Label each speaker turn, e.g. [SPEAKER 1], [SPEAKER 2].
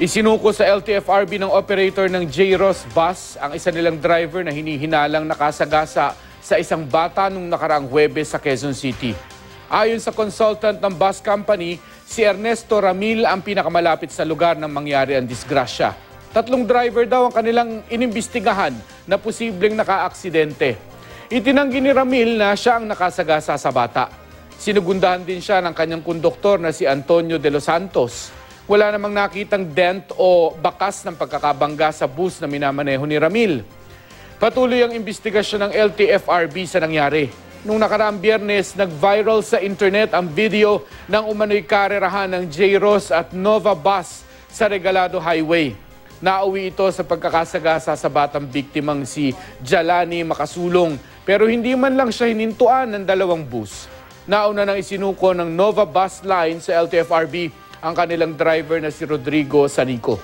[SPEAKER 1] Isinuko sa LTFRB ng operator ng J-Ross Bus ang isa nilang driver na hinihinalang nakasagasa sa isang bata nung nakaraang Huwebes sa Quezon City. Ayon sa consultant ng bus company, si Ernesto Ramil ang pinakamalapit sa lugar nang mangyari ang disgrasya. 3 driver daw ang kanilang inimbestigahan na posibleng nakaaksidente. Itinanggi ni Ramil na siya ang nakasagasa sa bata. Sinugundahan din siya ng kanyang konduktor na si Antonio de los Santos. Wala namang nakitang dent o bakas ng pagkakabangga sa bus na minamaneho ni Ramil. Patuloy ang investigasyon ng LTFRB sa nangyari. Nung nakaraang Biyernes, nag-viral sa internet ang video ng umano'y karerahan ng J-Ross at Nova Bus sa Regalado Highway. Nauwi ito sa pagkakasagasa sa batang biktimang si Jalani Makasulong, pero hindi man lang siya hinintuan ng 2 bus. Nauna nang isinuko ng Nova Bus Line sa LTFRB ang kanilang driver na si Rodrigo Sanico.